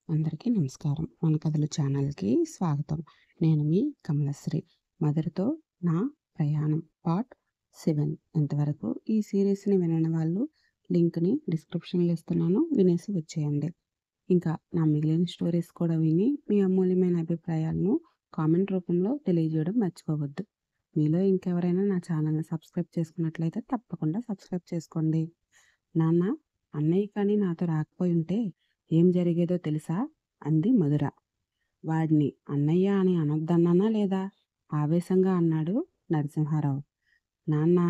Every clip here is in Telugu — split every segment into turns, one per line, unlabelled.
అందరికీ నమస్కారం. మన కథలు ఛానల్‌కి స్వాగతం. నేను మీ కమలశ్రీ. మదర్‌తో నా ప్రయాణం పార్ట్ 7 ఇంతవరకు ఈ సీరీస్‌ని వినని వాళ్ళు లింక్‌ని డిస్క్రిప్షన్‌లో ఇస్తున్నాను. వినేసి వచ్చేయండి. ఇంకా నా మిగిలిన స్టోరీస్ కూడా విని మీ అమూల్యమైన అభిప్రాయాలను కామెంట్ రూపంలో తెలియజేయడం మర్చిపోవద్దు. మీలో ఇంకెవరైనా నా ఛానల్‌ని సబ్స్క్రైబ్ చేసుకున్నట్లయితే తప్పకుండా సబ్స్క్రైబ్ చేసుకోండి. నాన్న, అన్నయ్య కానీ నాతో రాకపోయి ఉంటే ఏం జరిగేదో తెలుసా? అంది మధుర. వాడిని అన్నయ్య అని అనొద్దన్నానా లేదా? ఆవేశంగా అన్నాడు నరసింహారావు. నాన్న,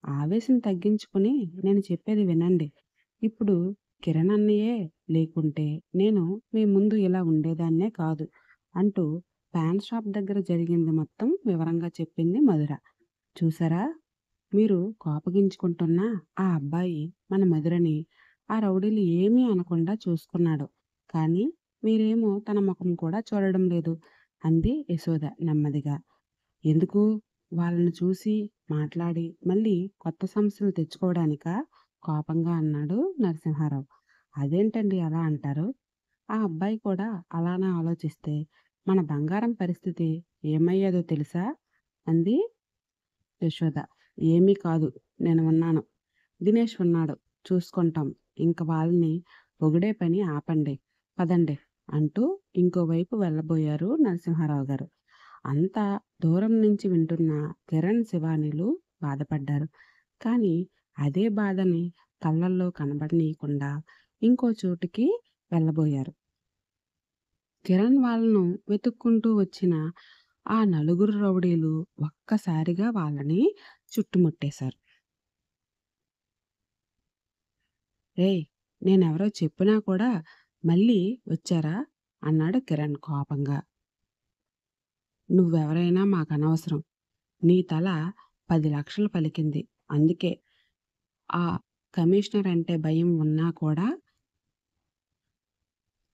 ఆవేశం తగ్గించుకుని నేను చెప్పేది వినండి. ఇప్పుడు కిరణ్ అన్నయ్యే లేకుంటే నేను మీ ముందు ఇలా ఉండేదాన్నే కాదు అంటూ పాన్ షాప్ దగ్గర జరిగింది మొత్తం వివరంగా చెప్పింది మధుర. చూసారా, మీరు కోపగించుకుంటున్న ఆ అబ్బాయి మన మధురని ఆ రౌడీలు ఏమీ అనకుండా చూసుకున్నాడు. కానీ మీరేమో తన ముఖం కూడా చూడడం లేదు అంది యశోద నెమ్మదిగా. ఎందుకు? వాళ్ళని చూసి మాట్లాడి మళ్ళీ కొత్త సమస్యలు తెచ్చుకోవడానికా? కోపంగా అన్నాడు నరసింహారావు. అదేంటండి అలా అంటారు? ఆ అబ్బాయి కూడా అలానే ఆలోచిస్తే మన బంగారం పరిస్థితి ఏమయ్యేదో తెలుసా? అంది యశోద. ఏమీ కాదు, నేను ఉన్నాను. దినేష్ ఉన్నాడు, చూసుకుంటాం. ఇంక వాళ్ళని పొగిడే పని ఆపండి, పదండి అంటూ ఇంకోవైపు వెళ్ళబోయారు నరసింహారావు గారు. అంత దూరం నుంచి వింటున్న కిరణ్, శివానీలు బాధపడ్డారు. కానీ అదే బాధని కళ్ళల్లో కనబడనీయకుండా ఇంకో చోటుకి వెళ్ళబోయారు. కిరణ్ వాళ్ళను వెతుక్కుంటూ వచ్చిన ఆ నలుగురు రౌడీలు ఒక్కసారిగా వాళ్ళని చుట్టుముట్టేశారు. రేయ్, నేనెవరో చెప్పినా కూడా మళ్ళీ వచ్చారా? అన్నాడు కిరణ్ కోపంగా. నువ్వెవరైనా మాకనవసరం. నీ తల 10 లక్షలు పలికింది. అందుకే ఆ కమిషనర్ అంటే భయం ఉన్నా కూడా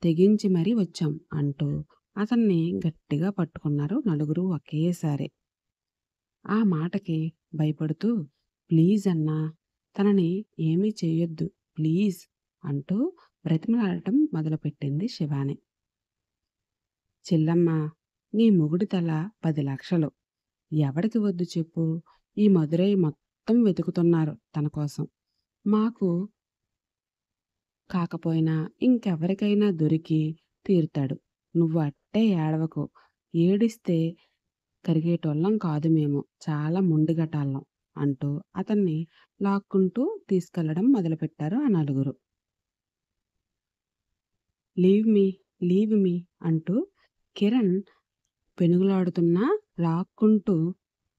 తెగించి మరీ వచ్చాం అంటూ అతన్ని గట్టిగా పట్టుకున్నారు నలుగురు ఒకేసారి. ఆ మాటకి భయపడుతూ ప్లీజ్ అన్నా, తనని ఏమీ చెయ్యొద్దు ప్లీజ్ అంటూ బ్రతిమలాడటం మొదలుపెట్టింది శివాని. చెల్లమ్మ, నీ మొగుడి తల 10 లక్షలు. ఎవడికి వద్దు చెప్పు? ఈ మదురై మొత్తం వెతుకుతున్నారు తన కోసం. మాకు కాకపోయినా ఇంకెవరికైనా దొరికి తీరుతాడు. నువ్వు అట్టే ఏడవకు. ఏడిస్తే కరిగేటోళ్ళం కాదు మేము. చాలా మొండిగటాళ్ళం అంటూ అతన్ని లాక్కుంటూ తీసుకెళ్లడం మొదలుపెట్టారు ఆ నలుగురు. లీవ్ మీ, లీవ్ మీ అంటూ కిరణ్ పెనుగులాడుతున్నా లాక్కుంటూ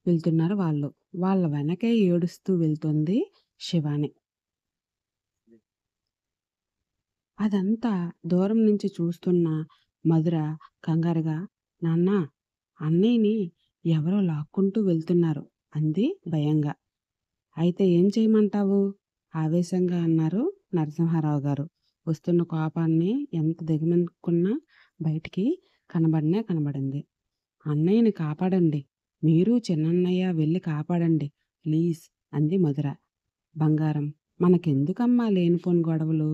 వెళ్తున్నారు వాళ్ళు. వాళ్ళ వెనకే ఏడుస్తూ వెళ్తుంది శివాని. అదంతా దూరం నుంచి చూస్తున్న మధుర కంగారుగా, నాన్నా, అన్నయ్యని ఎవరో లాక్కుంటూ వెళ్తున్నారు అంది భయంగా. అయితే ఏం చేయమంటావు? ఆవేశంగా అన్నారు నరసింహారావు గారు. వస్తున్న కోపాన్ని ఎంత దిగమింగుకున్నా బయటికి కనబడింది. అన్నయ్యని కాపాడండి. మీరు చిన్నన్నయ్య వెళ్ళి కాపాడండి ప్లీజ్ అంది మధుర. బంగారం, మనకెందుకమ్మా లేనిపోని గొడవలు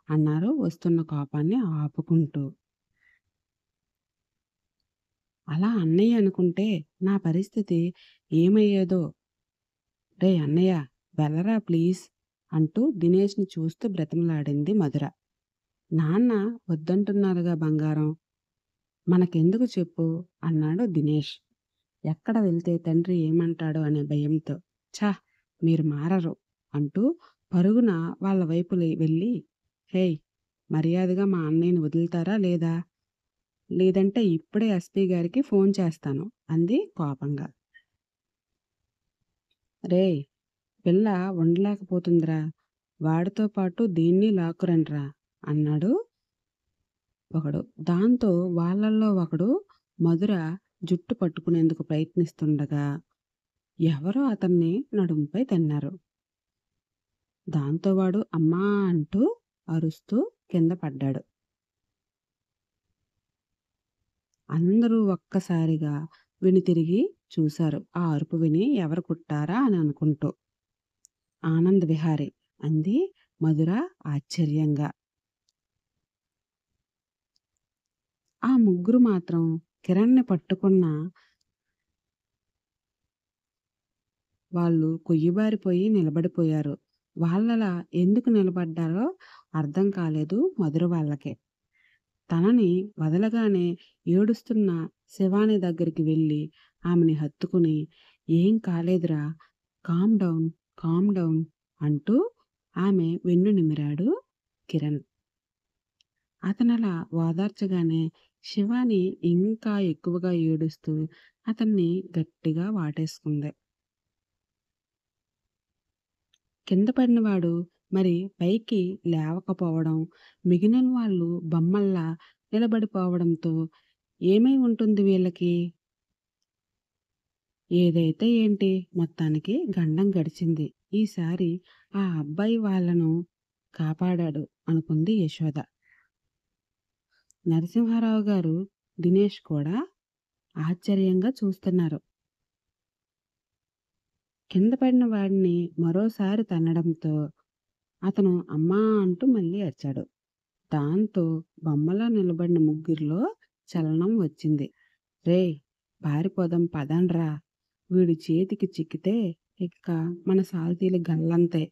అన్నారు వస్తున్న కోపాన్ని ఆపుకుంటూ. అలా అన్నయ్య అనుకుంటే నా పరిస్థితి ఏమయ్యేదో. రే అన్నయ్య, వెళ్ళరా ప్లీజ్ అంటూ దినేష్ని చూస్తూ బ్రతిమలాడింది మధుర. నాన్న వద్దంటున్నారుగా బంగారం, మనకెందుకు చెప్పు అన్నాడు దినేష్. ఎక్కడ వెళ్తే తండ్రి ఏమంటాడో అనే భయంతో. ఛ, మీరు మారరు అంటూ పరుగున వాళ్ళ వైపు వెళ్ళి, హేయ్, మర్యాదగా మా అన్నయ్యని వదులుతారా లేదా? లేదంటే ఇప్పుడే ఎస్పీ గారికి ఫోన్ చేస్తాను అంది కోపంగా. రేయ్, పిల్ల ఉండలేకపోతుందిరా, వాడితో పాటు దీన్ని లాక్కురండ్రా అన్నాడు ఒకడు. దాంతో వాళ్ళల్లో ఒకడు మధుర జుట్టు పట్టుకునేందుకు ప్రయత్నిస్తుండగా ఎవరో అతన్ని నడుంపై తన్నారు. దాంతో వాడు అమ్మా అంటూ అరుస్తూ కింద పడ్డాడు. అందరూ ఒక్కసారిగా వెనుతిరిగి చూశారు. ఆ అరుపు విని ఎవరు కుట్టారా అని అనుకుంటూ. ఆనంద్ విహారీ అంది మధుర ఆశ్చర్యంగా. ఆ ముగ్గురు మాత్రం కిరణ్‌ని పట్టుకున్న వాళ్ళు కొయ్యబారిపోయి నిలబడిపోయారు. వాళ్ళలా ఎందుకు నిలబడ్డారో అర్థం కాలేదు మధుర వాళ్ళకి. తనని వదలగానే ఏడుస్తున్న శివాని దగ్గరికి వెళ్ళి ఆమెని హత్తుకుని, "ఏం కాలేదురా! కామ్ డౌన్, కామ్ డౌన్" అంటూ ఆమె వెన్ను నిమిరాడు కిరణ్. అతనలా ఓదార్చగానే శివాని ఇంకా ఎక్కువగా ఏడుస్తూ అతన్ని గట్టిగా వాటేసుకుంది. కింద పడినవాడు మరి పైకి లేవకపోవడం, మిగిలిన వాళ్ళు బొమ్మల్లా నిలబడిపోవడంతో ఏమై ఉంటుంది వీళ్ళకి? ఏదైతే ఏంటి, మొత్తానికి గండం గడిచింది. ఈసారి ఆ అబ్బాయి వాళ్ళను కాపాడాడు అనుకుంది యశోద. నరసింహారావు గారు, దినేష్ కూడా ఆశ్చర్యంగా చూస్తున్నారు. కింద పడిన వాడిని మరోసారి తన్నడంతో అతను అమ్మా అంటూ మళ్ళీ అరిచాడు. దాంతో బొమ్మలా నిలబడిన ముగ్గురిలో చలనం వచ్చింది. రేయ్! పారిపోదాం పదండ్రా! వీడి చేతికి చిక్కితే ఇక మన సాల్తీలు గల్లంతే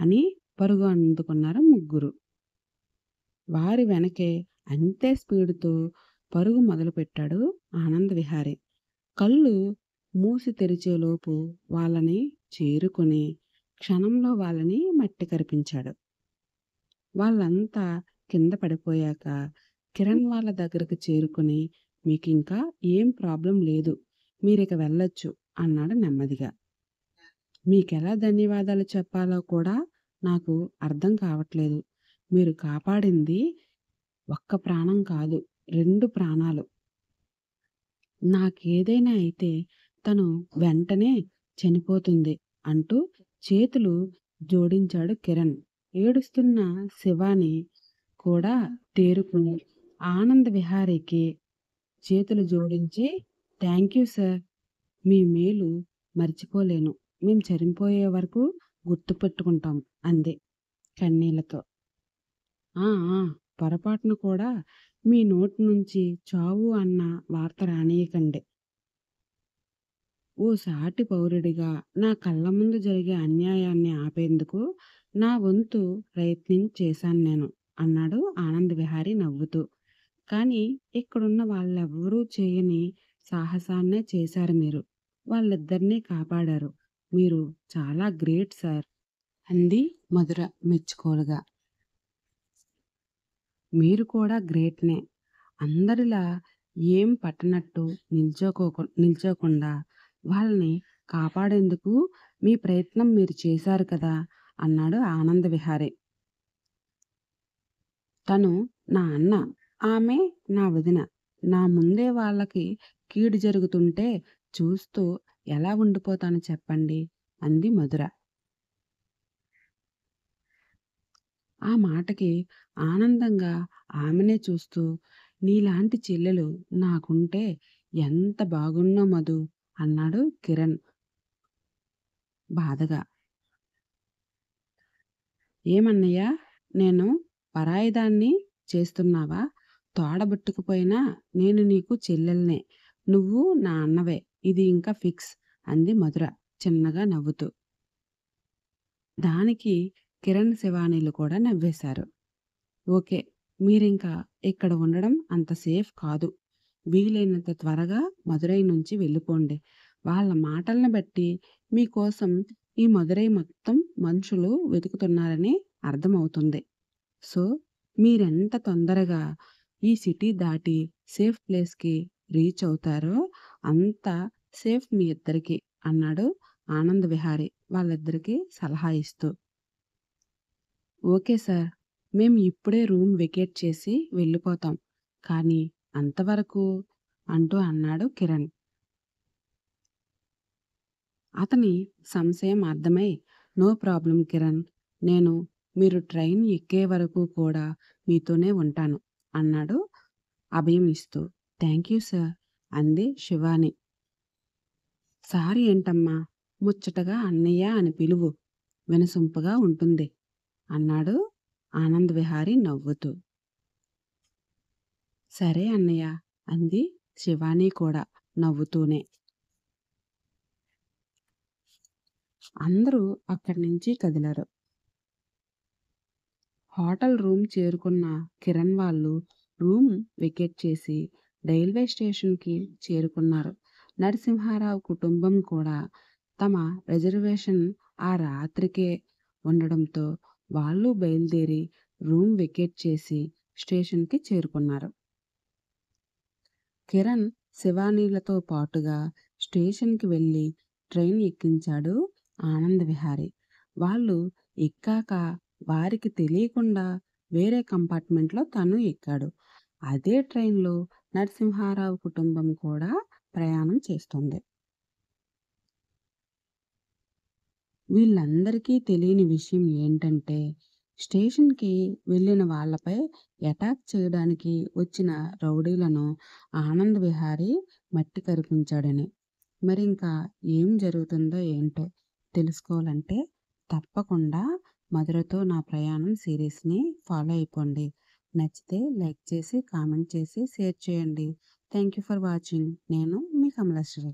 అని పరుగు అందుకున్నారు ముగ్గురు. వారి వెనకే అంతే స్పీడుతో పరుగు మొదలుపెట్టాడు ఆనంద్ విహారి. కళ్ళు మూసి తెరిచేలోపు వాళ్ళని చేరుకుని క్షణంలో వాళ్ళని మట్టి కరిపించాడు. వాళ్ళంతా కింద పడిపోయాక కిరణ్ వాళ్ళ దగ్గరకు చేరుకుని, "మీకింకా ఏం ప్రాబ్లం లేదు. మీరిక వెళ్ళొచ్చు" అన్నాడు నెమ్మదిగా. "మీకెలా ధన్యవాదాలు చెప్పాలో కూడా నాకు అర్థం కావట్లేదు. మీరు కాపాడింది ఒక్క ప్రాణం కాదు, 2 ప్రాణాలు. నాకేదైనా అయితే తను వెంటనే చనిపోతుంది" అంటూ చేతులు జోడించాడు కిరణ్. ఏడుస్తున్న శివాని కూడా తేరుకుని ఆనంద్ విహారీకి చేతులు జోడించి, "థాంక్యూ సార్. మీ మేలు మర్చిపోలేను. మేం చనిపోయే వరకు గుర్తుపెట్టుకుంటాం" అంది కన్నీళ్లతో. "ఆ! ఆ! పొరపాటున కూడా మీ నోటి నుంచి చావు అన్న వార్త రానీయకండి. ఓ సాటి పౌరుడిగా నా కళ్ళ ముందు జరిగే అన్యాయాన్ని ఆపేందుకు నా వంతు ప్రయత్నం చేశాను నేను" అన్నాడు ఆనంద్ విహారీ నవ్వుతూ. "కానీ ఇక్కడున్న వాళ్ళెవ్వరూ చేయని సాహసాన్నే చేశారు మీరు. వాళ్ళిద్దరినీ కాపాడారు. మీరు చాలా గ్రేట్ సార్" అంది మధుర మెచ్చుకోలుగా. "మీరు కూడా గ్రేట్‌నే. అందరిలా ఏం పట్టనట్టు నిల్చోకుండా వాళ్ళని కాపాడేందుకు మీ ప్రయత్నం మీరు చేశారు కదా" అన్నాడు ఆనంద్ విహారీ. "తను నా అన్న. ఆమె నా వదిన. నా ముందే వాళ్ళకి కీడు జరుగుతుంటే చూస్తూ ఎలా ఉండిపోతాను చెప్పండి" అంది మధుర. ఆ మాటకి ఆనందంగా ఆమెనే చూస్తూ, "నీలాంటి చెల్లెలు నాకుంటే ఎంత బాగున్నో మధు" అన్నాడు కిరణ్ బాధగా. "ఏమన్నయ్యా, నేను పరాయిదాన్ని చేస్తున్నావా? తోడబుట్టుకుపోయినా నేను నీకు చెల్లెల్నే. నువ్వు నా అన్నవే. ఇది ఇంక ఫిక్స్" అంది మధుర చిన్నగా నవ్వుతూ. దానికి కిరణ్, శివానీలు కూడా నవ్వేశారు. "ఓకే. మీరింక ఇక్కడ ఉండడం అంత సేఫ్ కాదు. వీలైనంత త్వరగా మదురై నుంచి వెళ్ళిపోండి. వాళ్ళ మాటల్ని బట్టి మీకోసం ఈ మదురై మొత్తం మనుషులు వెతుకుతున్నారని అర్థమవుతుంది. సో, మీరెంత తొందరగా ఈ సిటీ దాటి సేఫ్ ప్లేస్‌కి రీచ్ అవుతారో అంత సేఫ్ మీ ఇద్దరికీ" అన్నాడు ఆనంద్ విహారీ వాళ్ళిద్దరికీ సలహా ఇస్తూ. "Okay sir. మేము ఇప్పుడే రూమ్ వెకేట్ చేసి వెళ్ళిపోతాం. కానీ అంతవరకు" అంటూ అన్నాడు కిరణ్. అతని సంశయం అర్థమై, "నో ప్రాబ్లమ్ కిరణ్. నేను మీరు ట్రైన్ ఎక్కే వరకు కూడా మీతోనే ఉంటాను" అన్నాడు అభయం ఇస్తూ. "థాంక్యూ సార్" అంది శివాని. "సారీ ఏంటమ్మా, ముచ్చటగా అన్నయ్య అని పిలువు. వినసొంపుగా ఉంటుంది" అన్నాడు ఆనంద్ విహారీ నవ్వుతూ. సరే అన్నయ్య అంది శివాని కూడా నవ్వుతూనే. అందరూ అక్కడి నుంచి కదిలారు. హోటల్ రూమ్ చేరుకున్న కిరణ్ వాళ్ళు రూమ్ వెకేట్ చేసి రైల్వే స్టేషన్కి చేరుకున్నారు. నరసింహారావు కుటుంబం కూడా తమ రిజర్వేషన్ ఆ రాత్రికే ఉండడంతో వాళ్ళు బయలుదేరి రూమ్ వెకేట్ చేసి స్టేషన్కి చేరుకున్నారు. కిరణ్ శివానీలతో పాటుగా స్టేషన్కి వెళ్ళి ట్రైన్ ఎక్కించాడు ఆనంద్ విహారి. వాళ్ళు ఎక్కాక వారికి తెలియకుండా వేరే కంపార్ట్మెంట్లో తను ఎక్కాడు. అదే ట్రైన్లో నరసింహారావు కుటుంబం కూడా ప్రయాణం చేస్తుంది. వీళ్ళందరికీ తెలియని విషయం ఏంటంటే స్టేషన్కి వెళ్ళిన వాళ్ళపై అటాక్ చేయడానికి వచ్చిన రౌడీలను ఆనంద్ విహారీ మట్టి కరిపించాడని. మరి ఇంకా ఏం జరుగుతుందో ఏంటో తెలుసుకోవాలంటే తప్పకుండా మధురతో నా ప్రయాణం సిరీస్ని ఫాలో అయిపోండి. నచ్చితే లైక్ చేసి కామెంట్ చేసి షేర్ చేయండి. Thank you for watching. నేను మీ కమలశ్రీ.